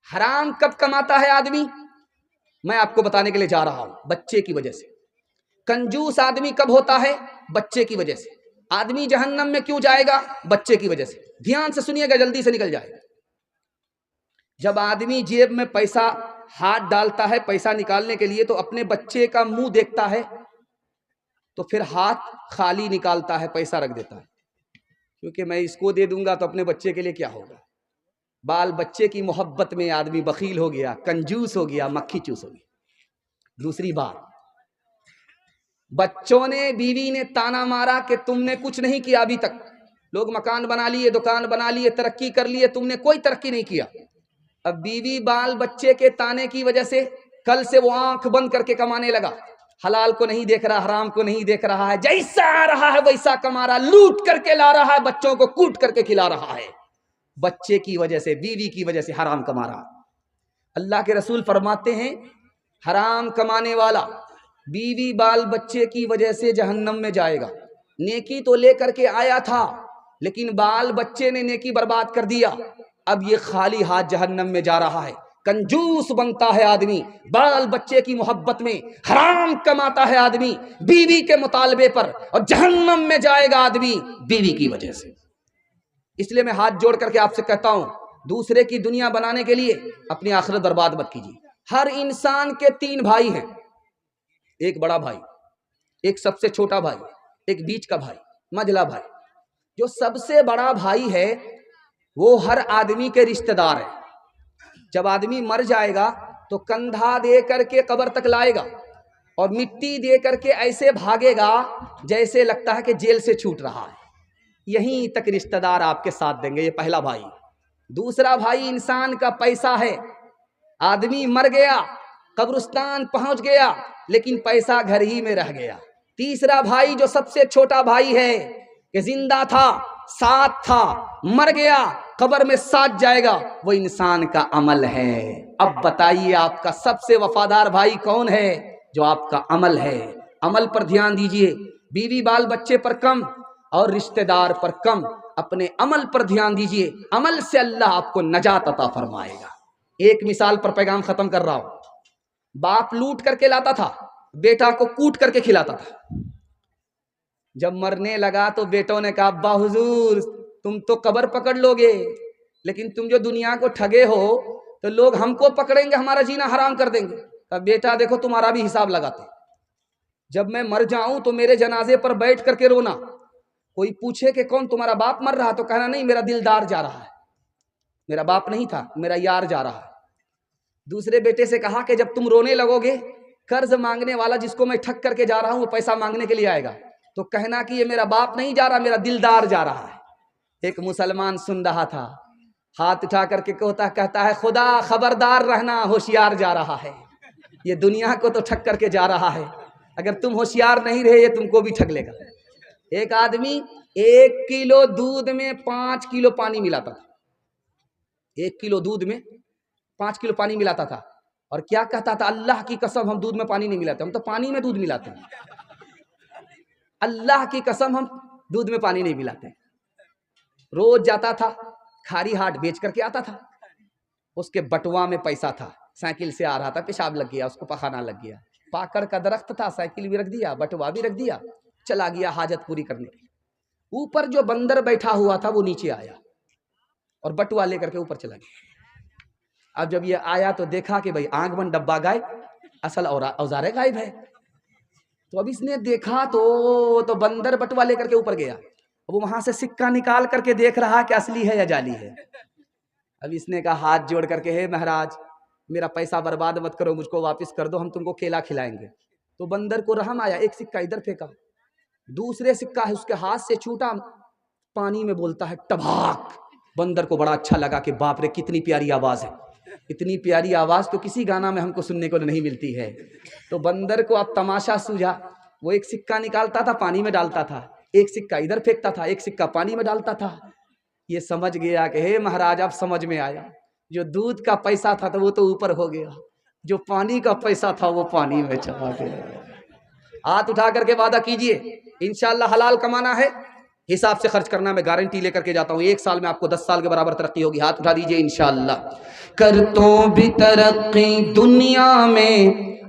حرام کب کماتا ہے آدمی؟ میں آپ کو بتانے کے لیے جا رہا ہوں، بچے کی وجہ سے۔ کنجوس آدمی کب ہوتا ہے؟ بچے کی وجہ سے۔ آدمی جہنم میں کیوں جائے گا؟ بچے کی وجہ سے۔ دھیان سے سنیے گا، جلدی سے نکل جائے گا۔ جب آدمی جیب میں پیسہ ہاتھ ڈالتا ہے پیسہ نکالنے کے لیے، تو اپنے بچے کا منہ دیکھتا ہے، تو پھر ہاتھ خالی نکالتا ہے، پیسہ رکھ دیتا ہے، کیونکہ میں اس کو دے دوں گا تو اپنے بچے کے لیے کیا ہوگا۔ بال بچے کی محبت میں آدمی بخیل ہو گیا، کنجوس ہو گیا، مکھی چوس ہو گیا۔ دوسری بات، بچوں نے، بیوی نے تانا مارا کہ تم نے کچھ نہیں کیا ابھی تک، لوگ مکان بنا لیے، دکان بنا لیے، ترقی کر لیے، تم نے کوئی ترقی نہیں کیا۔ اب بیوی بال بچے کے تانے کی وجہ سے کل سے وہ آنکھ بند کر کے کمانے لگا، حلال کو نہیں دیکھ رہا، حرام کو نہیں دیکھ رہا ہے، جیسا آ رہا ہے ویسا کما رہا، لوٹ کر کے لا رہا ہے، بچوں کو کوٹ کر کے کھلا رہا ہے، بچے کی وجہ سے، بیوی کی وجہ سے حرام کما رہا۔ اللہ کے رسول فرماتے ہیں حرام کمانے والا بیوی بال بچے کی وجہ سے جہنم میں جائے گا۔ نیکی تو لے کر کے آیا تھا، لیکن بال بچے نے نیکی برباد کر دیا، اب یہ خالی ہاتھ جہنم میں جا رہا ہے۔ کنجوس بنتا ہے آدمی بال بچے کی محبت میں، حرام کماتا ہے آدمی بیوی کے مطالبے پر، اور جہنم میں جائے گا آدمی بیوی کی وجہ سے۔ اس لیے میں ہاتھ جوڑ کر کے آپ سے کہتا ہوں، دوسرے کی دنیا بنانے کے لیے اپنی آخرت برباد مت کیجیے۔ ہر انسان کے 3 بھائی ہیں، ایک بڑا بھائی، ایک سب سے چھوٹا بھائی، ایک بیچ کا بھائی، مجھلا بھائی۔ جو سب سے بڑا بھائی ہے وہ ہر آدمی کے رشتہ دار ہے۔ جب آدمی مر جائے گا تو کندھا دے کر کے قبر تک لائے گا، اور مٹی دے کر کے ایسے بھاگے گا جیسے لگتا ہے کہ جیل سے چھوٹ رہا ہے۔ یہیں تک رشتہ دار آپ کے ساتھ دیں گے، یہ پہلا بھائی۔ دوسرا بھائی انسان کا پیسہ ہے، آدمی مر گیا، قبرستان پہنچ گیا، لیکن پیسہ گھر ہی میں رہ گیا۔ تیسرا بھائی جو سب سے چھوٹا بھائی ہے، کہ زندہ تھا، ساتھ تھا، مر گیا، قبر میں ساتھ جائے گا، وہ انسان کا عمل ہے۔ اب بتائیے آپ کا سب سے وفادار بھائی کون ہے؟ جو آپ کا عمل ہے۔ عمل پر دھیان دیجئے، بیوی بال بچے پر کم اور رشتہ دار پر کم، اپنے عمل پر دھیان دیجئے، عمل سے اللہ آپ کو نجات عطا فرمائے گا۔ ایک مثال پر پیغام ختم کر رہا ہوں۔ باپ لوٹ کر کے لاتا تھا، بیٹا کو کوٹ کر کے کھلاتا تھا۔ جب مرنے لگا تو بیٹوں نے کہا ابا حضور تم تو قبر پکڑ لو گے، لیکن تم جو دنیا کو ٹھگے ہو تو لوگ ہم کو پکڑیں گے، ہمارا جینا حرام کر دیں گے۔ اب بیٹا دیکھو تمہارا بھی حساب لگاتے، جب میں مر جاؤں تو میرے جنازے پر بیٹھ کر کے رونا، کوئی پوچھے کہ کون تمہارا باپ مر رہا تو کہنا نہیں میرا دلدار جا رہا ہے، میرا باپ نہیں تھا، میرا یار جا رہا ہے۔ دوسرے بیٹے سے کہا کہ جب تم رونے لگو گے، قرض مانگنے والا جس کو میں ٹھگ کر کے جا رہا ہوں وہ پیسہ مانگنے کے لیے آئے گا، تو کہنا کہ یہ میرا باپ نہیں جا رہا، میرا دلدار جا رہا ہے۔ ایک مسلمان سن رہا تھا، ہاتھ اٹھا کر کے کہتا ہے خدا خبردار رہنا، ہوشیار جا رہا ہے، یہ دنیا کو تو ٹھگ کر کے جا رہا ہے، اگر تم ہوشیار نہیں رہے یہ تم کو بھی ٹھگ لے گا۔ ایک آدمی 1 کلو دودھ میں 5 کلو پانی ملاتا تھا، 1 کلو دودھ میں 5 کلو پانی ملاتا تھا، اور کیا کہتا تھا اللہ کی قسم ہم دودھ میں پانی نہیں ملاتے، ہم تو پانی میں دودھ ملاتے ہیں، اللہ کی قسم ہم دودھ میں پانی نہیں ملاتے۔ روز جاتا تھا، کھاری ہاٹ بیچ کر کے آتا تھا، اس کے بٹوا میں پیسہ تھا، سائیکل سے آ رہا تھا، پیشاب لگ گیا، اس کو پخانا لگ گیا، پاکڑ کا درخت تھا، سائیکل بھی رکھ دیا، بٹوا بھی رکھ دیا، چلا گیا حاجت پوری کرنے کے لیے۔ اوپر جو بندر بیٹھا ہوا تھا وہ نیچے آیا اور بٹوا لے کر کے اوپر چلا گیا۔ اب جب یہ آیا تو دیکھا کہ بھئی آنکھ بند ڈبہ غائب، اصل اوزار غائب ہے، تو اب اس نے دیکھا تو بندر بٹوا لے کر کے اوپر گیا، وہ وہاں سے سکہ نکال کر کے دیکھ رہا کہ اصلی ہے یا جعلی ہے۔ اب اس نے کہا ہاتھ جوڑ کر کے ہے مہاراج میرا پیسہ برباد مت کرو، مجھ کو واپس کر دو، ہم تم کو کیلا کھلائیں گے۔ تو بندر کو رحم آیا، ایک سکہ ادھر پھینکا، دوسرے سکہ ہے اس کے ہاتھ سے چھوٹا، پانی میں بولتا ہے ٹباک۔ بندر کو بڑا اچھا لگا کہ باپ رے کتنی پیاری آواز ہے، اتنی پیاری آواز تو کسی گانا میں ہم کو سننے کو نہیں ملتی ہے۔ تو بندر کو اب تماشا سوجھا، وہ ایک سکہ نکالتا تھا پانی میں ڈالتا تھا، ایک سکہ ادھر پھینکتا تھا، ایک سکہ پانی میں ڈالتا تھا۔ یہ سمجھ گیا کہ ہے مہاراج اب سمجھ میں آیا، جو دودھ کا پیسہ تھا تو وہ تو اوپر ہو گیا، جو پانی کا پیسہ تھا وہ پانی میں چلا گیا۔ ہاتھ اٹھا کر کے وعدہ کیجئے انشاءاللہ حلال کمانا ہے، حساب سے خرچ کرنا. میں گارنٹی لے کر کے جاتا ہوں 1 سال میں آپ کو 10 سال کے برابر ترقی ہوگی. ہاتھ اٹھا دیجئے انشاءاللہ. کر تو بھی ترقی دنیا میں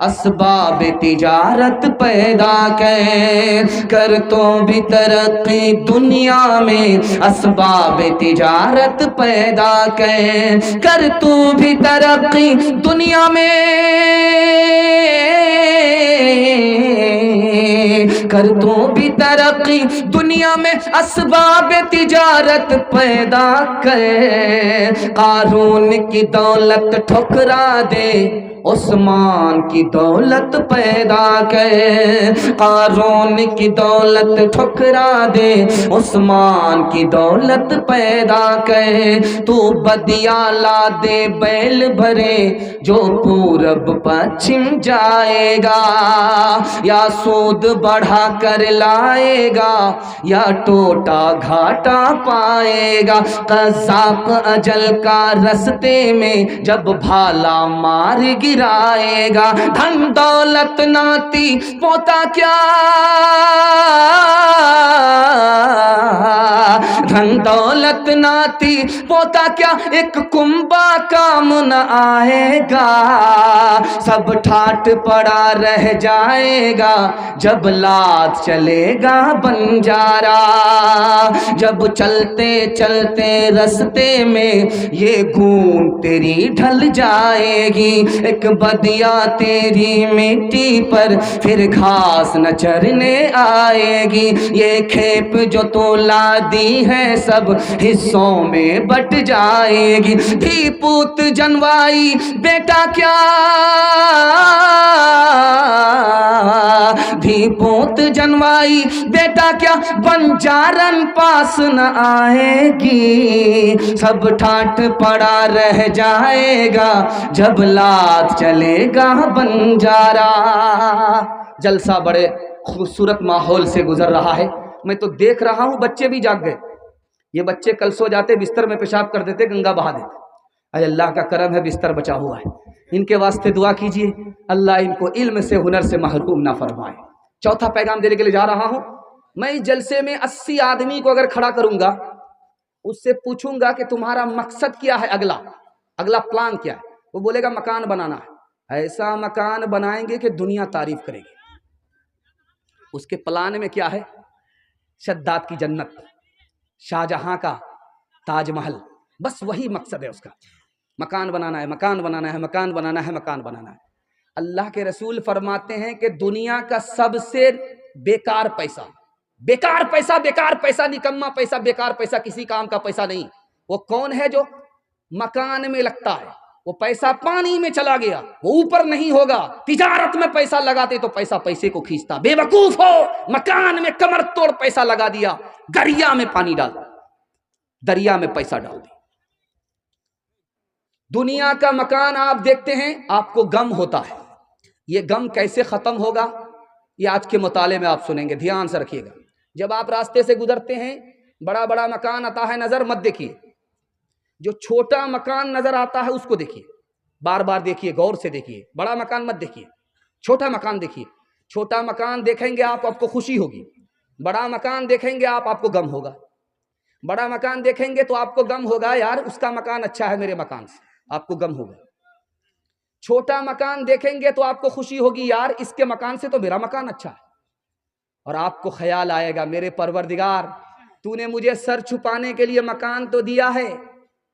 اسباب تجارت پیدا کر تو بھی ترقی دنیا میں اسباب تجارت پیدا کر تو بھی ترقی دنیا میں کر تو بھی ترقی دنیا میں اسباب تجارت پیدا کر. قارون کی دولت ٹھکرا دے عثمان کی دولت پیدا کر. قارون کی دولت ٹھکرا دے عثمان کی دولت پیدا کر. تو بدیا لا دے بیل بھرے جو پورب پچھم جائے گا, یا سود بڑھا کر لائے گا یا ٹوٹا گھاٹا پائے گا. قذاق اجل کا رستے میں جب بھالا مار گرائے گا. دھن دولت ناتی پوتا کیا, دھن دولت ناتی پوتا کیا, ایک کنبا کام نہ آئے گا. سب ٹھاٹ پڑا رہ جائے گا جب لات چلے گا بنجارا. جب چلتے چلتے رستے میں یہ گون تیری ڈھل جائے گی. ایک بدیا تیری مٹی پر پھر گھاس نہ چرنے آئے گی. یہ کھیپ جو تو لا دی ہے سب حصوں میں بٹ جائے گی. دھی پوت جنوائی بیٹا کیا, دھی پوت جنوائی بیٹا کیا, بنجارن پاس نہ آئے گی. سب ٹھاٹ پڑا رہ جائے گا جب لات چلے گا بنجارا. جلسہ بڑے خوبصورت ماحول سے گزر رہا ہے. میں تو دیکھ رہا ہوں بچے بھی جاگ گئے. یہ بچے کل سو جاتے بستر میں پیشاب کر دیتے, گنگا بہا دیتے. اے اللہ کا کرم ہے بستر بچا ہوا ہے. ان کے واسطے دعا کیجئے اللہ ان کو علم سے ہنر سے محروم نہ فرمائے. چوتھا پیغام دینے کے لیے جا رہا ہوں. میں اس جلسے میں 80 آدمی کو اگر کھڑا کروں گا, اس سے پوچھوں گا کہ تمہارا مقصد کیا ہے, اگلا پلان کیا ہے. وہ بولے گا مکان بنانا ہے. ایسا مکان بنائیں گے کہ دنیا تعریف کرے گی. اس کے پلان میں کیا ہے؟ شداد کی جنت, شاہ جہاں کا تاج محل, بس وہی مقصد ہے اس کا. مکان بنانا ہے, مکان بنانا ہے, مکان بنانا ہے, مکان بنانا ہے. اللہ کے رسول فرماتے ہیں کہ دنیا کا سب سے بیکار پیسہ, بیکار پیسہ, بیکار پیسہ, نکما پیسہ, بیکار پیسہ, کسی کام کا پیسہ نہیں, وہ کون ہے؟ جو مکان میں لگتا ہے. وہ پیسہ پانی میں چلا گیا, وہ اوپر نہیں ہوگا. تجارت میں پیسہ لگاتے تو پیسہ پیسے کو کھینچتا. بے وقوف ہو, مکان میں کمر توڑ پیسہ لگا دیا, دریا میں پانی ڈال, دریا میں پیسہ ڈال دیا. دنیا کا مکان آپ دیکھتے ہیں, آپ کو غم ہوتا ہے. یہ غم کیسے ختم ہوگا یہ آج کے مطالعے میں آپ سنیں گے. دھیان سے رکھیے گا. جب آپ راستے سے گزرتے ہیں, بڑا بڑا مکان آتا ہے نظر, مت دیکھیے. جو چھوٹا مکان نظر آتا ہے اس کو دیکھیے, بار بار دیکھیے, غور سے دیکھیے. بڑا مکان مت دیکھیے, چھوٹا مکان دیکھیے. چھوٹا مکان دیکھیں گے آپ کو خوشی ہوگی. بڑا مکان دیکھیں گے آپ کو غم ہوگا. بڑا مکان دیکھیں گے تو آپ کو غم ہوگا, یار اس کا مکان اچھا ہے میرے مکان سے, آپ کو غم ہوگا. چھوٹا مکان دیکھیں گے تو آپ کو خوشی ہوگی, یار اس کے مکان سے تو میرا مکان اچھا ہے. اور آپ کو خیال آئے گا, میرے پروردگار تو نے مجھے سر چھپانے کے لیے مکان تو دیا ہے,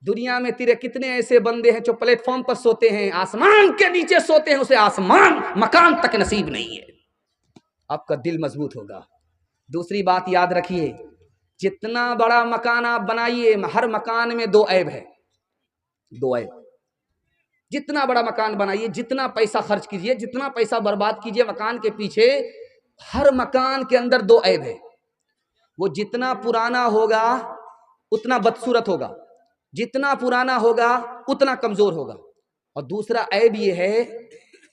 دنیا میں تیرے کتنے ایسے بندے ہیں جو پلیٹ فارم پر سوتے ہیں, آسمان کے نیچے سوتے ہیں, اسے آسمان مکان تک نصیب نہیں ہے. آپ کا دل مضبوط ہوگا. دوسری بات یاد رکھیے, جتنا بڑا مکان آپ بنائیے, ہر مکان میں 2 عیب ہے. 2 عیب. جتنا بڑا مکان بنائیے, جتنا پیسہ خرچ کیجئے, جتنا پیسہ برباد کیجئے مکان کے پیچھے, ہر مکان کے اندر 2 عیب ہے. وہ جتنا پرانا ہوگا اتنا بدصورت ہوگا, جتنا پرانا ہوگا اتنا کمزور ہوگا. اور دوسرا عیب یہ ہے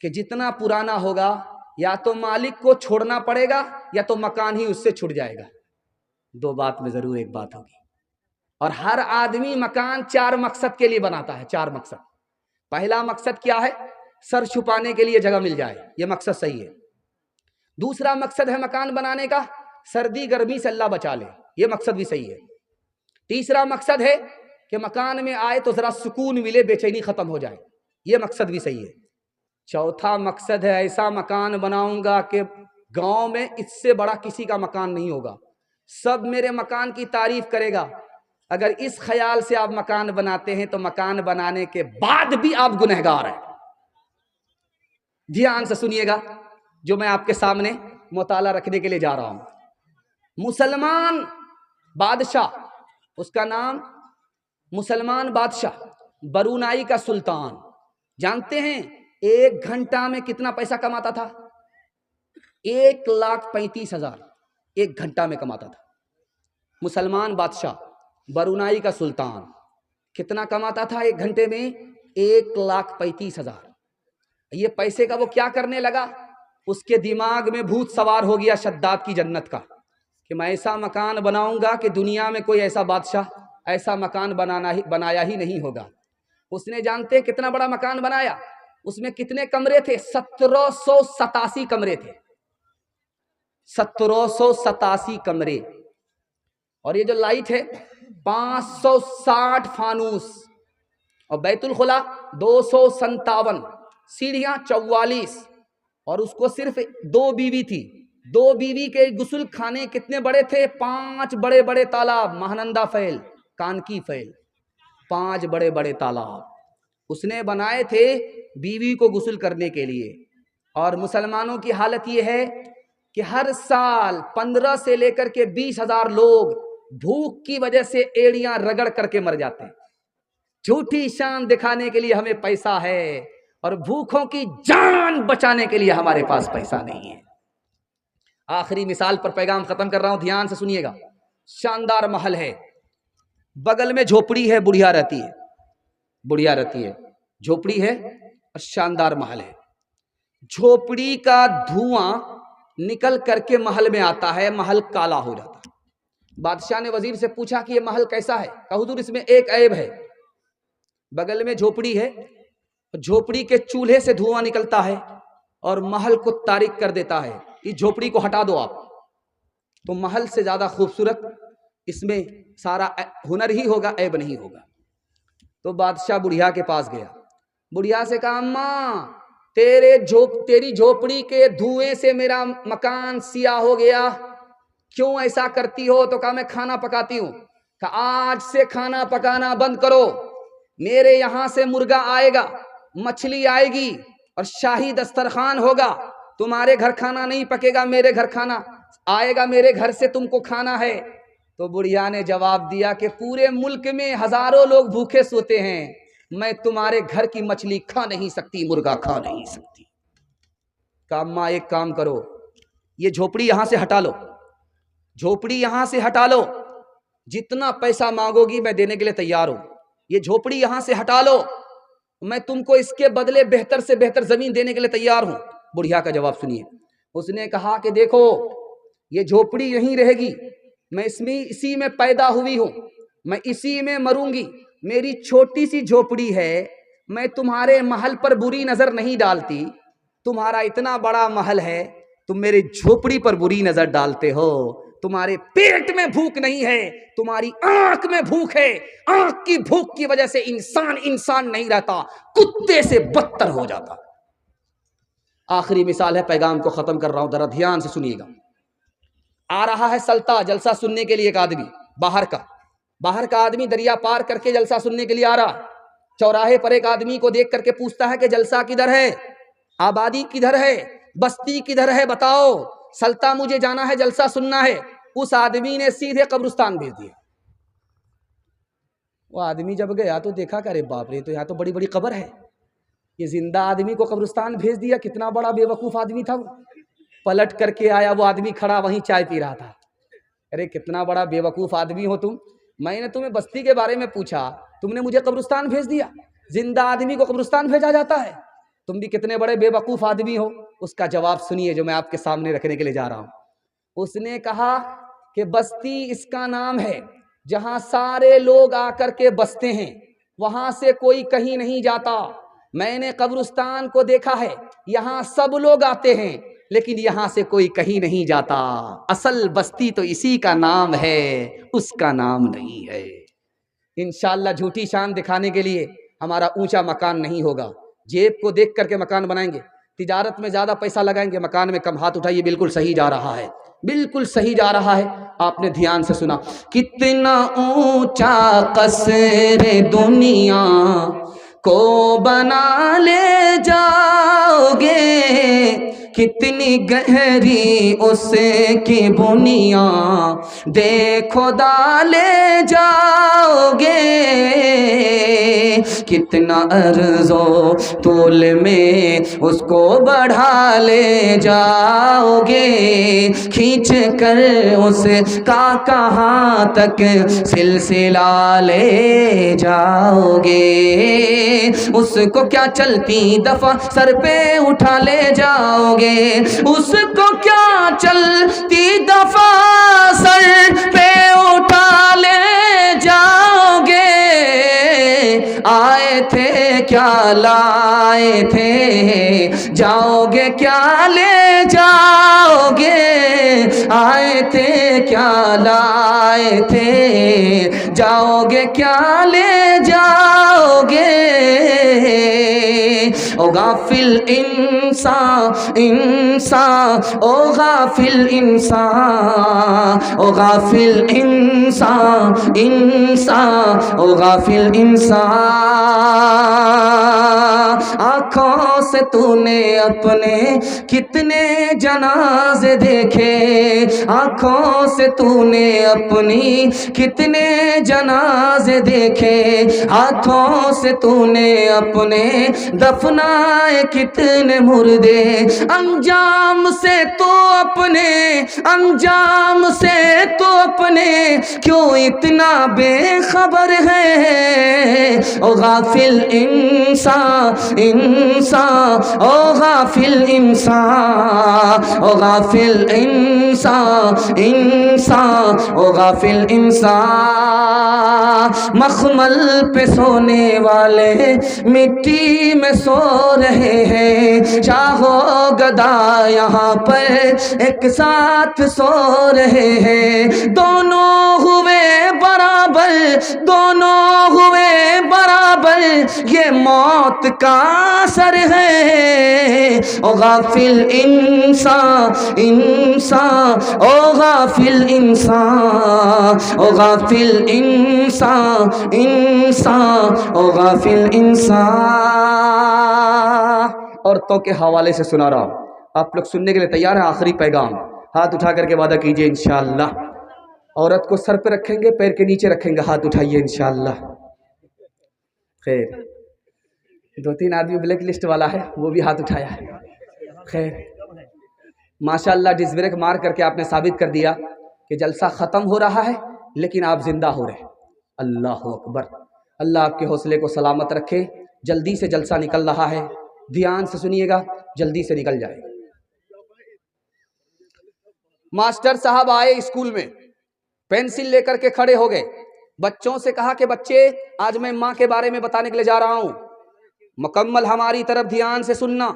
کہ جتنا پرانا ہوگا یا تو مالک کو چھوڑنا پڑے گا یا تو مکان ہی اس سے چھٹ جائے گا. 2 بات میں ضرور ایک بات ہوگی. اور ہر آدمی مکان 4 مقصد کے لیے بناتا ہے. 4 مقصد. پہلا مقصد کیا ہے؟ سر چھپانے کے لیے جگہ مل جائے, یہ مقصد صحیح ہے. دوسرا مقصد ہے مکان بنانے کا, سردی گرمی سے اللہ بچا لے. یہ مقصد بھی صحیح ہے۔ تیسرا مقصد ہے کہ مکان میں آئے تو ذرا سکون ملے، بے چینی ختم ہو جائے، یہ مقصد بھی صحیح ہے۔ چوتھا مقصد ہے ایسا مکان بناؤں گا کہ گاؤں میں اس سے بڑا کسی کا مکان نہیں ہوگا، سب میرے مکان کی تعریف کرے گا۔ اگر اس خیال سے آپ مکان بناتے ہیں تو مکان بنانے کے بعد بھی آپ گنہگار ہیں۔ دھیان سے سنیے گا جو میں آپ کے سامنے مطالعہ رکھنے کے لیے جا رہا ہوں۔ مسلمان بادشاہ، اس کا نام مسلمان بادشاہ برونائی کا سلطان، جانتے ہیں 1 گھنٹہ میں کتنا پیسہ کماتا تھا؟ 1,35,000 1 گھنٹہ میں کماتا تھا۔ مسلمان بادشاہ برونائی کا سلطان کتنا کماتا تھا 1 گھنٹے میں؟ 1,35,000۔ یہ پیسے کا وہ کیا کرنے لگا؟ اس کے دماغ میں بھوت سوار ہو گیا شداد کی جنت کا، کہ میں ایسا مکان بناؤں گا کہ دنیا میں کوئی ایسا بادشاہ ایسا مکان بنایا ہی نہیں ہوگا۔ اس نے جانتے کتنا بڑا مکان بنایا؟ اس میں کتنے کمرے تھے؟ 1787 کمرے تھے، 1787 کمرے۔ اور یہ جو لائٹ ہے 560 فانوس، اور بیت الخلا 257، سیڑھیاں 44، اور اس کو صرف 2 بیوی تھی۔ 2 بیوی کے غسل خانے کتنے بڑے تھے؟ 5 بڑے بڑے تالاب، مہانندا فیل، کانکی فیل، 5 بڑے بڑے تالاب اس نے بنائے تھے بیوی کو غسل کرنے کے لیے۔ اور مسلمانوں کی حالت یہ ہے کہ ہر سال 15 سے لے کر کے 20,000 لوگ بھوک کی وجہ سے ایڑیاں رگڑ کر کے مر جاتے ہیں۔ جھوٹی شان دکھانے کے لیے ہمیں پیسہ ہے، اور بھوکوں کی جان بچانے کے لیے ہمارے پاس پیسہ نہیں ہے۔ آخری مثال پر پیغام ختم کر رہا ہوں، دھیان سے سنیے گا۔ شاندار محل ہے، بغل میں جھوپڑی ہے، بڑھیا رہتی ہے، جھوپڑی ہے اور شاندار محل ہے۔ جھوپڑی کا دھواں نکل کر کے محل میں آتا ہے، محل کالا ہو جاتا ہے۔ بادشاہ نے وزیر سے پوچھا کہ یہ محل کیسا ہے؟ کہا حضور اس میں ایک عیب ہے، بغل میں جھوپڑی ہے، جھوپڑی کے چولہے سے دھواں نکلتا ہے اور محل کو تاریک کر دیتا ہے، اس جھوپڑی کو ہٹا دو آپ تو محل سے زیادہ خوبصورت اس میں سارا ہنر ہی ہوگا، عیب نہیں ہوگا۔ تو بادشاہ بڑھیا کے پاس گیا، بڑھیا سے کہا اماں تیری جھوپڑی کے دھوئیں سے میرا مکان سیاہ ہو گیا، کیوں ایسا کرتی ہو؟ تو کہا میں کھانا پکاتی ہوں۔ کہا آج سے کھانا پکانا بند کرو، میرے یہاں سے مرغا آئے گا، مچھلی آئے گی اور شاہی دسترخوان ہوگا، تمہارے گھر کھانا نہیں پکے گا، میرے گھر کھانا آئے گا، میرے گھر سے تم کو کھانا ہے۔ تو بڑھیا نے جواب دیا کہ پورے ملک میں ہزاروں لوگ بھوکے سوتے ہیں، میں تمہارے گھر کی مچھلی کھا نہیں سکتی، مرغا کھا نہیں سکتی۔ کہا اماں ایک کام کرو، یہ جھوپڑی یہاں سے ہٹا لو، جھوپڑی یہاں سے ہٹا لو، جتنا پیسہ مانگو گی میں دینے کے لیے تیار ہوں، یہ جھوپڑی یہاں سے ہٹا لو، میں تم کو اس کے بدلے بہتر سے بہتر زمین دینے کے لیے تیار ہوں۔ بڑھیا کا جواب سنیے، اس نے کہا کہ دیکھو یہ جھوپڑی یہیں رہے گی، میں اسی میں پیدا ہوئی ہوں، میں اسی میں مروں گی، میری چھوٹی سی جھوپڑی ہے، میں تمہارے محل پر بری نظر نہیں ڈالتی، تمہارا اتنا بڑا محل ہے تم میری جھوپڑی پر بری نظر ڈالتے ہو، تمہارے پیٹ میں بھوک نہیں ہے، تمہاری آنکھ میں بھوک ہے، آنکھ کی بھوک کی وجہ سے انسان نہیں رہتا، کتے سے بدتر ہو جاتا۔ آخری مثال ہے، پیغام کو ختم کر رہا ہوں، ذرا دھیان سے سنیے گا۔ آ رہا ہے سلطہ جلسہ سننے کے لیے، ایک آدمی باہر کا آدمی دریا پار کر کے جلسہ سننے کے لیے آ رہا، چوراہے پر ایک آدمی کو دیکھ کر کے پوچھتا ہے کہ جلسہ کدھر ہے، آبادی کدھر ہے، بستی کدھر ہے، بتاؤ، سلطہ مجھے جانا ہے، جلسہ سننا ہے۔ اس آدمی نے سیدھے قبرستان بھیج دیا۔ وہ آدمی جب گیا تو دیکھا کہ ارے باپ رے، تو یہاں تو بڑی بڑی قبر ہے، یہ زندہ آدمی کو قبرستان بھیج دیا، کتنا بڑا بے وقوف آدمی تھا وہ۔ پلٹ کر کے آیا، وہ آدمی کھڑا وہیں چائے پی رہا تھا۔ ارے کتنا بڑا بے وقوف آدمی ہو تم، میں نے تمہیں بستی کے بارے میں پوچھا، تم نے مجھے قبرستان بھیج دیا، زندہ آدمی کو قبرستان بھیجا جاتا ہے، تم بھی کتنے بڑے بے وقوف آدمی ہو۔ اس کا جواب سنیے جو میں آپ کے سامنے رکھنے کے لیے جا رہا ہوں۔ اس نے کہا کہ بستی اس کا نام ہے جہاں سارے لوگ آ کر کے بستے ہیں، وہاں سے کوئی کہیں نہیں جاتا۔ میں نے قبرستان کو دیکھا ہے، یہاں سب لوگ آتے ہیں لیکن یہاں سے کوئی کہیں نہیں جاتا، اصل بستی تو اسی کا نام ہے، اس کا نام نہیں ہے۔ انشاءاللہ جھوٹی شان دکھانے کے لیے ہمارا اونچا مکان نہیں ہوگا، جیب کو دیکھ کر کے مکان بنائیں گے، تجارت میں زیادہ پیسہ لگائیں گے، مکان میں کم۔ ہاتھ اٹھائیے، بالکل صحیح جا رہا ہے، بالکل صحیح جا رہا ہے۔ آپ نے دھیان سے سنا، کتنا اونچا قصر دنیا کو بنا لے جاؤ گے، کتنی گہری اس کی بنیاد دیکھو ڈالے جاؤ گے، کتنا عرض و طول میں اس کو بڑھا لے جاؤ گے، کھینچ کر اس کا کہاں تک سلسلہ لے جاؤ گے، اس کو کیا چلتی دفعہ سر پہ اٹھا لے جاؤ گے، اس کو کیا چلتی دفعہ سر پہ اٹھا لے جاؤ گے، آئے تھے کیا لائے تھے، جاؤ گے کیا لے جاؤ گے، آئے تھے کیا لائے تھے، جاؤ گے کیا لے جاؤ گے۔ او غافل انسان انسان، او غافل انسان، او غافل انسان انسان، او غافل انسان، آنکھوں سے تو نے اپنے کتنے جنازے دیکھے، آنکھوں سے تو نے اپنی کتنے جنازے دیکھے، ہاتھوں سے تو نے اپنے دفنائے کتنے مردے، انجام سے تو اپنے، انجام سے تو اپنے کیوں اتنا بے خبر ہے، او غافل انسان انسان، او غافل انسان، او غافل انسان انسان، او غافل انسان، مخمل پہ سونے والے مٹی میں سو رہے ہیں، شاہ و گدا یہاں پر ایک ساتھ سو رہے ہیں، دونوں ہوئے برابر، دونوں ہوئے برابر، یہ موت کا اثر ہے، او غافل انسان انسان، او غافل انسان، او غافل انسان انسان، او غافل انسان۔ عورتوں کے حوالے سے سنا رہا ہوں، آپ لوگ سننے کے لیے تیار ہیں؟ آخری پیغام، ہاتھ اٹھا کر کے وعدہ کیجئے انشاءاللہ۔ عورت کو سر پہ رکھیں گے، پیر کے نیچے رکھیں گے، ہاتھ اٹھائیے انشاءاللہ۔ خیر، دو تین آدمی بلیک لسٹ والا ہے، وہ بھی ہاتھ اٹھایا ہے۔ خیر، ماشاءاللہ ڈس بریک مار کر کے آپ نے ثابت کر دیا کہ جلسہ ختم ہو رہا ہے لیکن آپ زندہ ہو رہے ہیں۔ اللہ اکبر، اللہ آپ کے حوصلے کو سلامت رکھے۔ جلدی سے جلسہ نکل رہا ہے، دھیان سے سنیے گا، جلدی سے نکل جائے۔ ماسٹر صاحب آئے اسکول میں، پینسل لے کر کے کھڑے ہو گئے، بچوں سے کہا کہ بچے آج میں ماں کے بارے میں بتانے کے لیے جا رہا ہوں، مکمل ہماری طرف دھیان سے سننا،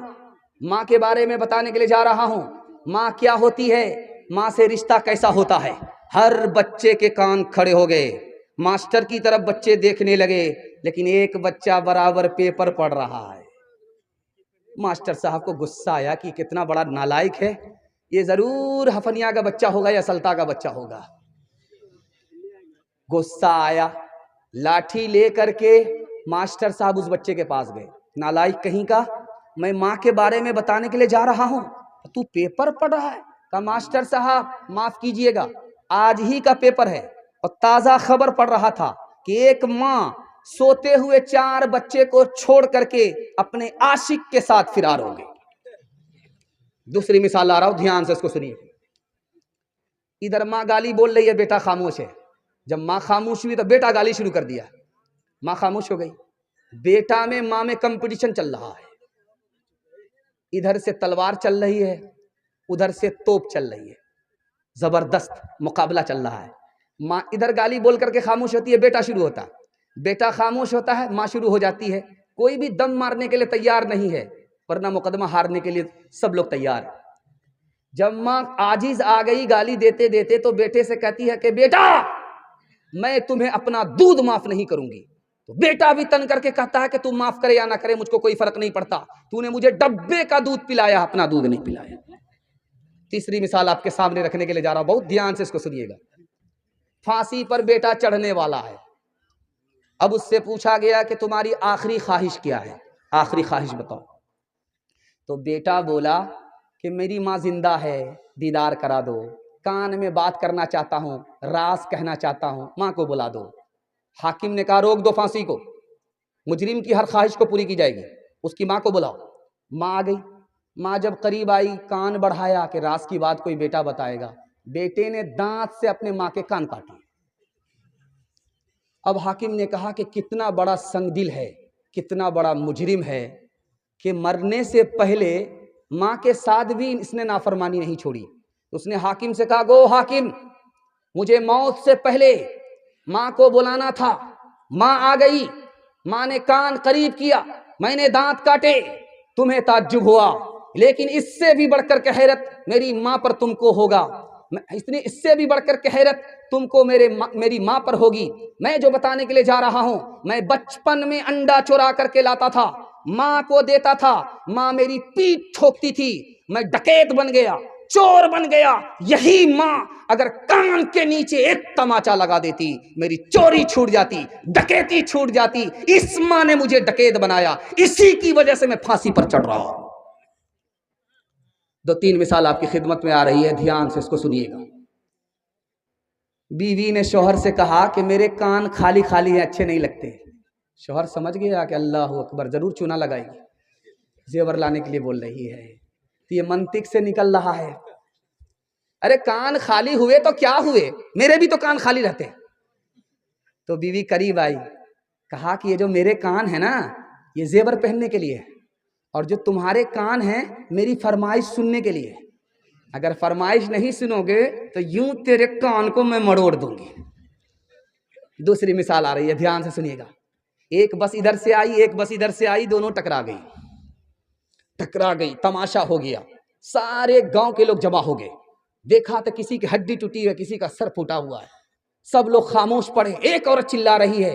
ماں کے بارے میں بتانے کے لیے جا رہا ہوں، ماں کیا ہوتی ہے، ماں سے رشتہ کیسا ہوتا ہے۔ ہر بچے کے کان کھڑے ہو گئے، ماسٹر کی طرف بچے دیکھنے لگے، لیکن ایک بچہ برابر پیپر پڑھ رہا ہے۔ ماسٹر صاحب کو غصہ آیا کہ کتنا بڑا نالائق ہے، یہ ضرور ہفنیا کا بچہ ہوگا یا سلطا کا بچہ ہوگا۔ غصہ آیا، لاٹھی لے کر کے ماسٹر صاحب اس بچے کے پاس گئے، نالائق کہیں کا، میں ماں کے بارے میں بتانے کے لیے جا رہا ہوں، تو پیپر پڑھ رہا ہے؟ کہا ماسٹر صاحب معاف کیجئے گا، آج ہی کا پیپر ہے اور تازہ خبر پڑھ رہا تھا کہ ایک ماں سوتے ہوئے 4 بچے کو چھوڑ کر کے اپنے عاشق کے ساتھ فرار ہو گئی۔ دوسری مثال لا رہا ہوں، دھیان سے اس کو سنیے۔ ادھر ماں گالی بول رہی ہے، بیٹا خاموش ہے، جب ماں خاموش ہوئی تو بیٹا گالی شروع کر دیا، ماں خاموش ہو گئی۔ بیٹا میں ماں میں کمپٹیشن چل رہا ہے، ادھر سے تلوار چل رہی ہے، ادھر سے توپ چل رہی ہے، زبردست مقابلہ چل رہا ہے۔ ماں ادھر گالی بول کر کے خاموش ہوتی ہے، بیٹا شروع ہوتا ہے، بیٹا خاموش ہوتا ہے، ماں شروع ہو جاتی ہے۔ کوئی بھی دم مارنے کے لیے تیار نہیں ہے، ورنہ مقدمہ ہارنے کے لیے سب لوگ تیار ہیں۔ جب ماں عاجز آ گئی گالی دیتے دیتے تو بیٹے سے کہتی ہے کہ بیٹا میں تمہیں اپنا دودھ معاف نہیں کروں گی. تو بیٹا بھی تن کر کے کہتا ہے کہ تم معاف کرے یا نہ کرے مجھ کو کوئی فرق نہیں پڑتا, تو نے مجھے ڈبے کا دودھ پلایا, اپنا دودھ نہیں پلایا. تیسری مثال آپ کے سامنے رکھنے کے لیے جا رہا ہوں, بہت دھیان سے اس کو سنیے گا. پھانسی پر بیٹا چڑھنے والا ہے. اب اس سے پوچھا گیا کہ تمہاری آخری خواہش کیا ہے, آخری خواہش بتاؤ. تو بیٹا بولا کہ میری ماں زندہ ہے, دیدار کرا دو, کان میں بات کرنا چاہتا ہوں, راز کہنا چاہتا ہوں, ماں کو بلا دو. حاکم نے کہا روک دو پھانسی کو, مجرم کی ہر خواہش کو پوری کی جائے گی, اس کی ماں کو بلاؤ. ماں آ گئی. ماں جب قریب آئی کان بڑھایا کہ راز کی بات کوئی بیٹا بتائے گا. بیٹے نے دانت سے اپنے ماں کے کان کاٹے. اب حاکم نے کہا کہ کتنا بڑا سنگ دل ہے, کتنا بڑا مجرم ہے کہ مرنے سے پہلے ماں کے ساتھ بھی اس نے نافرمانی نہیں چھوڑی. اس نے حاکم سے کہا گو حاکم, مجھے موت سے پہلے ماں کو بلانا تھا. ماں آ گئی, ماں نے کان قریب کیا, میں نے دانت کاٹے. تمہیں تعجب ہوا, لیکن اس سے بھی بڑھ کر کے حیرت میری ماں پر تم کو ہوگا. اس سے بھی بڑھ کر کے حیرت تم کو میری ماں پر ہوگی. میں جو بتانے کے لیے جا رہا ہوں, میں بچپن میں انڈا چورا کر کے لاتا تھا, ماں کو دیتا تھا, ماں میری پیٹھ ٹھوکتی تھی, میں ڈکیت بن گیا, چور بن گیا. یہی ماں اگر کان کے نیچے ایک تماچا لگا دیتی, میری چوری چھوٹ جاتی, ڈکیتی چھوٹ جاتی. اس ماں نے مجھے ڈکیت بنایا, اسی کی وجہ سے میں پھانسی پر چڑھ رہا ہوں. دو تین مثال آپ کی خدمت میں آ رہی ہے, دھیان سے اس کو سنیے گا. بیوی نے شوہر سے کہا کہ میرے کان خالی خالی ہیں, اچھے نہیں لگتے. شوہر سمجھ گیا کہ اللہ اکبر, ضرور چونا لگائے گی, زیور لانے کے لیے بول رہی ہے. تو یہ منطق سے نکل رہا ہے, ارے کان خالی ہوئے تو کیا ہوئے, میرے بھی تو کان خالی رہتے. تو بیوی قریب آئی, کہا کہ یہ جو میرے کان ہیں نا یہ زیور پہننے کے لیے ہے, اور جو تمہارے کان ہیں میری فرمائش سننے کے لیے. اگر فرمائش نہیں سنو گے تو یوں تیرے کان کو میں مڑوڑ دوں گی. دوسری مثال آ رہی ہے, دھیان سے سنیے گا. ایک بس ادھر سے آئی, ایک بس ادھر سے آئی, دونوں ٹکرا گئی, تماشا ہو گیا. سارے گاؤں کے لوگ جمع ہو گئے. دیکھا تو کسی کی ہڈی ٹوٹی ہے, کسی کا سر پھوٹا ہوا ہے. سب لوگ خاموش پڑے. ایک عورت چلا رہی ہے,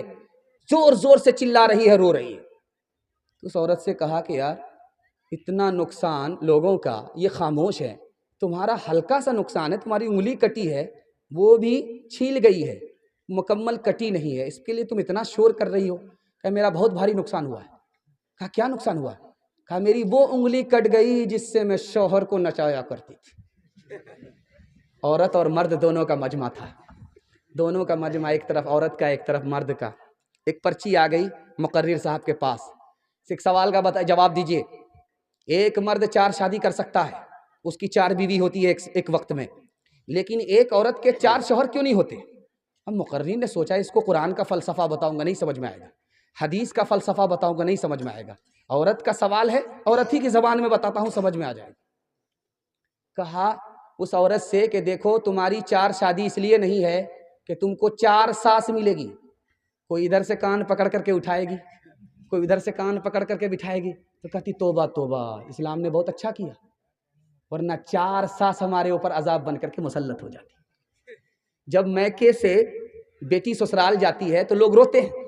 زور زور سے چلا رہی ہے, رو رہی ہے. اس عورت سے کہا کہ یار اتنا نقصان لوگوں کا, یہ خاموش ہے, تمہارا ہلکا سا نقصان ہے, تمہاری انگلی کٹی ہے, وہ بھی چھیل گئی ہے, مکمل کٹی نہیں ہے, اس کے لیے تم اتنا شور کر رہی ہو. کہ میرا بہت بھاری نقصان ہوا ہے. کہا کیا نقصان ہوا؟ کہا میری وہ انگلی کٹ گئی جس سے میں شوہر کو نچایا کرتی تھی. عورت اور مرد دونوں کا مجمع تھا, دونوں کا مجمع, ایک طرف عورت کا ایک طرف مرد کا. ایک پرچی آ گئی مقرر صاحب کے پاس, ایک سوال کا جواب دیجئے. ایک مرد 4 شادی کر سکتا ہے, اس کی 4 بیوی ہوتی ہے ایک وقت میں, لیکن ایک عورت کے 4 شوہر کیوں نہیں ہوتے؟ اب مقررین نے سوچا اس کو قرآن کا فلسفہ بتاؤں گا نہیں سمجھ میں آئے گا, حدیث کا فلسفہ بتاؤں گا نہیں سمجھ میں آئے گا, عورت کا سوال ہے, عورت ہی کی زبان میں بتاتا ہوں, سمجھ میں آ جائے گا. کہا اس عورت سے کہ دیکھو تمہاری 4 شادی اس لیے نہیں ہے کہ تم کو 4 ساس ملے گی, کوئی ادھر سے کان پکڑ کر کے اٹھائے گی, کوئی ادھر سے کان پکڑ کر کے بٹھائے گی. تو کہتی توبہ توبہ, اسلام نے بہت اچھا کیا, ورنہ 4 ساس ہمارے اوپر عذاب بن کر کے مسلط ہو جاتی. جب میکے سے بیٹی سسرال جاتی ہے تو لوگ روتے ہیں,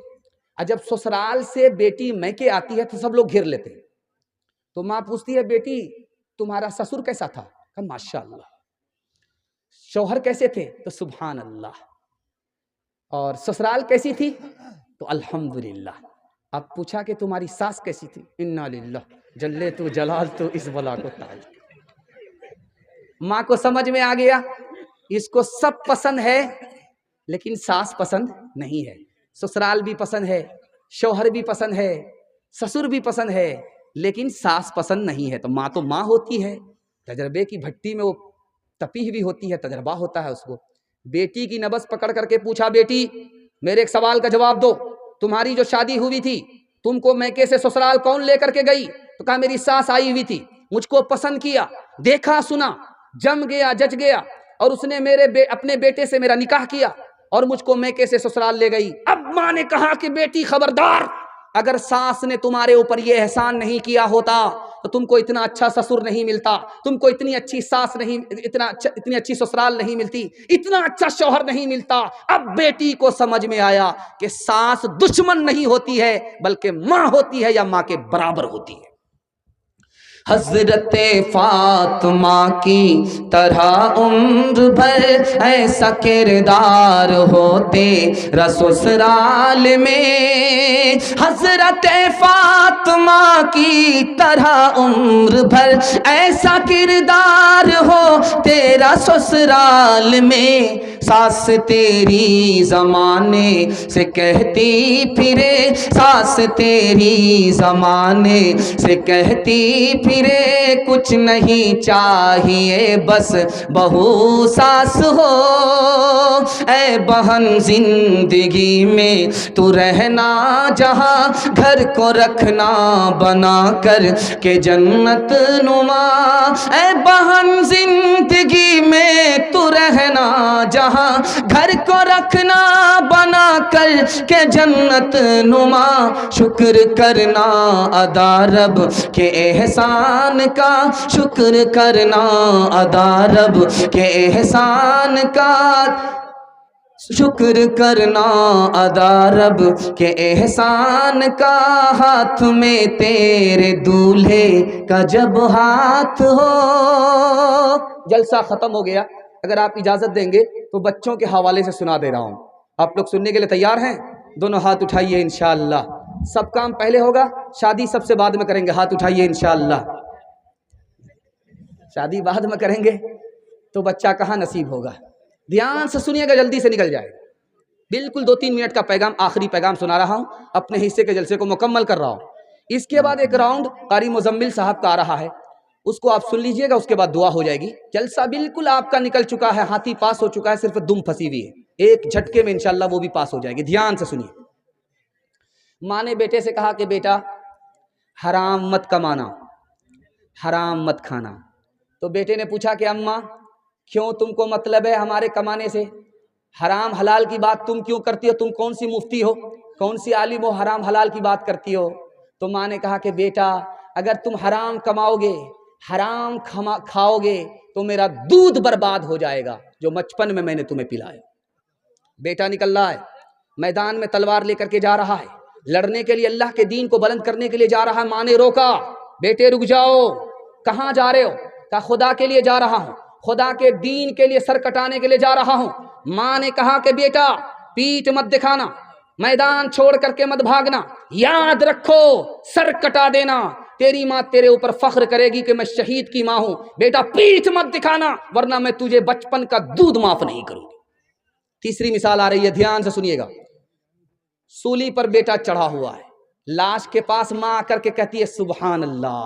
اور جب سسرال سے بیٹی میکے آتی ہے تو سب لوگ گھیر لیتے ہیں. تو ماں پوچھتی ہے بیٹی تمہارا سسر کیسا تھا؟ کہا ماشاء اللہ. شوہر کیسے تھے؟ تو سبحان اللہ. اور سسرال کیسی تھی؟ تو الحمدللہ. اب پوچھا کہ تمہاری ساس کیسی تھی؟ انا للہ جلے تو جلال تو اس بلا کو تاج. ماں کو سمجھ میں آ گیا, اس کو سب پسند ہے لیکن ساس پسند نہیں ہے. سسرال بھی پسند ہے, شوہر بھی پسند ہے, سسر بھی پسند ہے, لیکن ساس پسند نہیں ہے. تو ماں ہوتی ہے, تجربے کی بھٹی میں وہ تپی ہوئی ہوتی ہے, تجربہ ہوتا ہے اس کو. بیٹی کی نبض پکڑ کر کے پوچھا بیٹی میرے ایک سوال کا جواب دو, تمہاری جو شادی ہوئی تھی تم کو میکے سے سسرال کون لے کر کے گئی؟ تو کہا میری ساس آئی ہوئی تھی, مجھ کو پسند کیا, دیکھا سنا, جم گیا جج گیا, اور اس نے اپنے بیٹے سے میرا نکاح کیا اور مجھ کو میکے سے سسرال لے گئی. اب ماں نے کہا کہ بیٹی خبردار, اگر ساس نے تمہارے اوپر یہ احسان نہیں کیا ہوتا تو تم کو اتنا اچھا سسر نہیں ملتا، تم کو اتنی اچھی ساس نہیں، اتنی اچھی سسرال نہیں ملتی، اتنا اچھا شوہر نہیں ملتا۔ اب بیٹی کو سمجھ میں آیا کہ ساس دشمن نہیں ہوتی ہے بلکہ ماں ہوتی ہے یا ماں کے برابر ہوتی ہے۔ حضرت فاطمہ کی طرح عمر بھر ایسا کردار ہوتے سسرال میں، حضرت فاطمہ کی طرح عمر بھر ایسا کردار ہو تیرا سسرال میں، ساس تیری زمانے سے کہتی پھرے، ساس تیری زمانے سے کہتی پھرے، کچھ نہیں چاہیے بس بہو ساس ہو۔ اے بہن زندگی میں تو رہنا جہاں، گھر کو رکھنا بنا کر کہ جنت نما۔ اے بہن زندگی میں تو رہنا جہاں، گھر کو رکھنا بنا کر کہ جنت نما۔ شکر کرنا ادا رب کے احسان کا، شکر کرنا ادا رب کے احسان کا، شکر کرنا ادا رب کے احسان کا۔ ہاتھ میں تیرے دولہے کا جب ہاتھ ہو۔ جلسہ ختم ہو گیا، اگر آپ اجازت دیں گے تو بچوں کے حوالے سے سنا دے رہا ہوں۔ آپ لوگ سننے کے لیے تیار ہیں؟ دونوں ہاتھ اٹھائیے انشاءاللہ۔ سب کام پہلے ہوگا، شادی سب سے بعد میں کریں گے۔ ہاتھ اٹھائیے انشاءاللہ۔ شادی بعد میں کریں گے تو بچہ کہاں نصیب ہوگا؟ دھیان سے سنیے گا، جلدی سے نکل جائے۔ بالکل 2-3 منٹ کا پیغام، آخری پیغام سنا رہا ہوں، اپنے حصے کے جلسے کو مکمل کر رہا ہوں۔ اس کے بعد ایک راؤنڈ قاری مزمل صاحب کا آ رہا ہے، اس کو آپ سن لیجئے گا، اس کے بعد دعا ہو جائے گی۔ جلسہ بالکل آپ کا نکل چکا ہے، ہاتھی پاس ہو چکا ہے، صرف دم پھنسی ہوئی ہے، ایک جھٹکے میں انشاءاللہ وہ بھی پاس ہو جائے گی۔ دھیان سے سنیے۔ ماں نے بیٹے سے کہا کہ بیٹا حرام مت کمانا، حرام مت کھانا۔ تو بیٹے نے پوچھا کہ اماں کیوں، تم کو مطلب ہے ہمارے کمانے سے؟ حرام حلال کی بات تم کیوں کرتی ہو؟ تم کون سی مفتی ہو، کون سی عالم ہو، حرام حلال کی بات کرتی ہو؟ تو ماں نے کہا کہ بیٹا اگر تم حرام کماؤ گے، حرام کھاؤ گے تو میرا دودھ برباد ہو جائے گا جو بچپن میں نے تمہیں پلایا۔ بیٹا نکل رہا ہے، میدان میں تلوار لے کر کے جا رہا ہے، لڑنے کے لیے، اللہ کے دین کو بلند کرنے کے لیے جا رہا ہے۔ ماں نے روکا، بیٹے رک جاؤ، کہاں جا رہے ہو؟ کہا خدا کے لیے جا رہا ہوں، خدا کے دین کے لیے سر کٹانے کے لیے جا رہا ہوں۔ ماں نے کہا کہ بیٹا پیٹھ مت دکھانا، میدان چھوڑ کر کے مت بھاگنا، یاد رکھو سر کٹا دینا تیری ماں تیرے اوپر فخر کرے گی کہ میں شہید کی ماں ہوں۔ بیٹا پیٹھ مت دکھانا ورنہ میں تجھے بچپن کا دودھ معاف نہیں کروں گی۔ تیسری مثال آ رہی ہے، دھیان سے سنیے گا۔ سولی پر بیٹا چڑھا ہوا ہے، لاش کے پاس ماں آ کر کے کہتی ہے سبحان اللہ،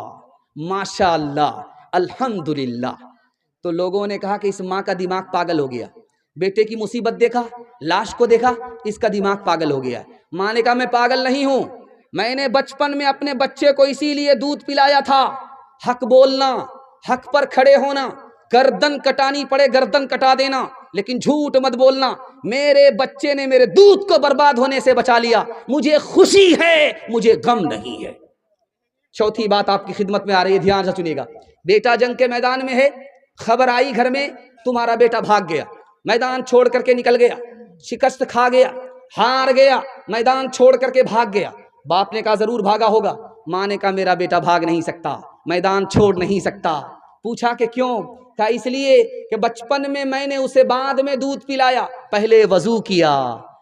ماشاء اللہ، الحمدللہ۔ تو لوگوں نے کہا کہ اس ماں کا دماغ پاگل ہو گیا، بیٹے کی مصیبت دیکھا، لاش کو دیکھا، اس کا دماغ پاگل ہو گیا۔ ماں نے کہا میں پاگل نہیں ہوں، میں نے بچپن میں اپنے بچے کو اسی لیے دودھ پلایا تھا۔ حق بولنا، حق پر کھڑے ہونا، گردن کٹانی پڑے گردن کٹا دینا، لیکن جھوٹ مت بولنا۔ میرے بچے نے میرے دودھ کو برباد ہونے سے بچا لیا، مجھے خوشی ہے، مجھے غم نہیں ہے۔ چوتھی بات آپ کی خدمت میں آ رہی ہے، دھیان سے سنیے گا۔ بیٹا جنگ کے میدان میں ہے، خبر آئی گھر میں تمہارا بیٹا بھاگ گیا، میدان چھوڑ کر کے نکل گیا، شکست کھا گیا، ہار گیا، میدان چھوڑ کر کے بھاگ گیا۔ باپ نے کہا ضرور بھاگا ہوگا۔ ماں نے کہا میرا بیٹا بھاگ نہیں سکتا، میدان چھوڑ نہیں سکتا۔ پوچھا کہ کیوں؟ کہا اس لیے کہ بچپن میں نے اسے بعد میں دودھ پلایا، پہلے وضو کیا۔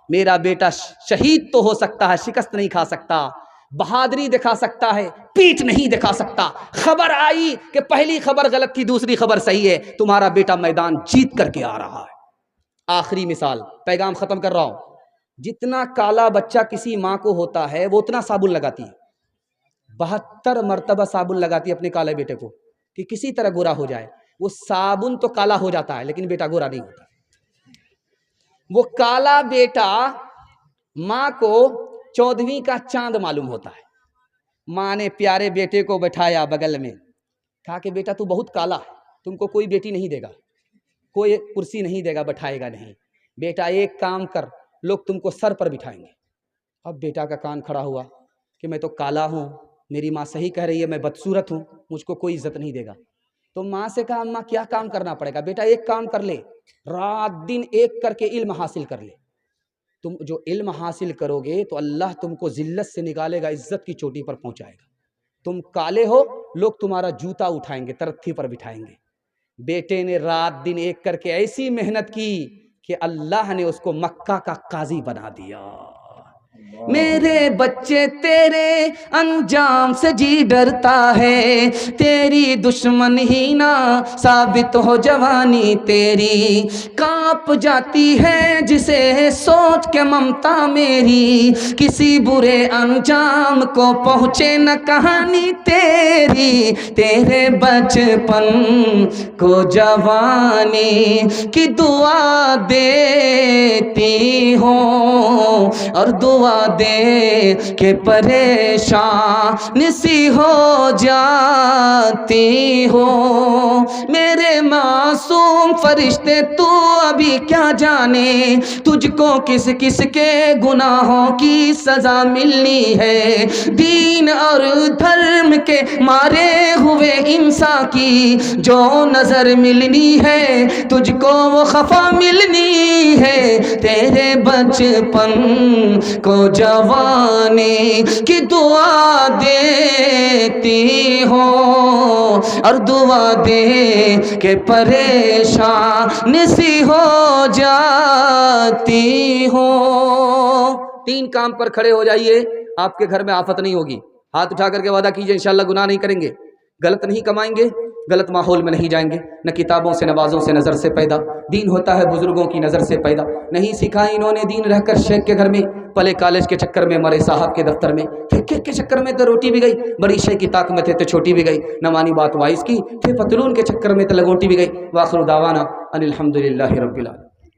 میرا بیٹا شہید تو ہو سکتا ہے، شکست نہیں کھا سکتا، بہادری دکھا سکتا ہے، پیٹھ نہیں دکھا سکتا۔ خبر آئی کہ پہلی خبر غلط تھی، دوسری خبر صحیح ہے، تمہارا بیٹا میدان جیت کر کے آ رہا ہے۔ آخری مثال، پیغام ختم کر رہا ہوں۔ جتنا کالا بچہ کسی ماں کو ہوتا ہے وہ اتنا صابن لگاتی ہے، 72 مرتبہ صابن لگاتی ہے اپنے کالے بیٹے کو کہ کسی طرح گورا ہو جائے۔ وہ صابن تو کالا ہو جاتا ہے لیکن بیٹا گورا نہیں ہوتا۔ وہ کالا بیٹا ماں کو 14ویں کا چاند معلوم ہوتا ہے۔ ماں نے پیارے بیٹے کو بٹھایا بغل میں، کہا کہ بیٹا تو بہت کالا ہے، تم کو کوئی بیٹی نہیں دے گا، کوئی کرسی نہیں دے گا، بٹھائے گا نہیں۔ بیٹا ایک کام کر، لوگ تم کو سر پر بٹھائیں گے۔ اب بیٹا کا کان کھڑا ہوا کہ میں تو کالا ہوں، میری ماں صحیح کہہ رہی ہے، میں بدصورت ہوں، مجھ کو کوئی عزت نہیں دے گا۔ تو ماں سے کہا اماں کیا کام کرنا پڑے گا؟ بیٹا ایک کام کر لے، رات دن ایک کر کے علم حاصل کر لے۔ تم جو علم حاصل کرو گے تو اللہ تم کو ذلت سے نکالے گا، عزت کی چوٹی پر پہنچائے گا۔ تم کالے ہو، لوگ تمہارا جوتا اٹھائیں گے، ترتھی پر بٹھائیں گے۔ بیٹے نے رات دن ایک کر کے ایسی محنت کی کہ اللہ نے اس کو مکہ کا قاضی بنا دیا۔ میرے بچے تیرے انجام سے جی ڈرتا ہے، تیری دشمن ہی نہ ثابت ہو جوانی تیری، کانپ جاتی ہے جسے سوچ کے ممتا میری، کسی برے انجام کو پہنچے نہ کہانی تیری، تیرے بچپن کو جوانی کی دعا دیتی ہوں، اور دعا دے کہ پریشان سی ہو جاتی ہو۔ میرے معصوم فرشتے تو ابھی کیا جانے، تجھ کو کس کس کے گناہوں کی سزا ملنی ہے، دین اور دھرم کے مارے ہوئے انسان کی جو نظر ملنی ہے، تجھ کو وہ خفا ملنی ہے، تیرے بچپن کو جوانی کی دعا دیتی ہوں، اور دعا دے کہ پریشان سی ہو جاتی ہوں۔ 3 کام پر کھڑے ہو جائیے، آپ کے گھر میں آفت نہیں ہوگی۔ ہاتھ اٹھا کر کے وعدہ کیجئے انشاءاللہ گناہ نہیں کریں گے، غلط نہیں کمائیں گے، غلط ماحول میں نہیں جائیں گے، نہ کتابوں سے نوازوں سے نظر سے پیدا، دین ہوتا ہے بزرگوں کی نظر سے پیدا، نہیں سکھا انہوں نے دین رہ کر شیخ کے گھر میں، پلے کالج کے چکر میں، مرے صاحب کے دفتر میں، کیک کے چکر میں تو روٹی بھی گئی، بڑی شے کی طاق میں تھے تو چھوٹی بھی گئی، نہ مانی بات وائس کی، تھے پتلون کے چکر میں تو لگوٹی بھی گئی۔ وآخر دعوانا ان الحمدللہ رب العالمین۔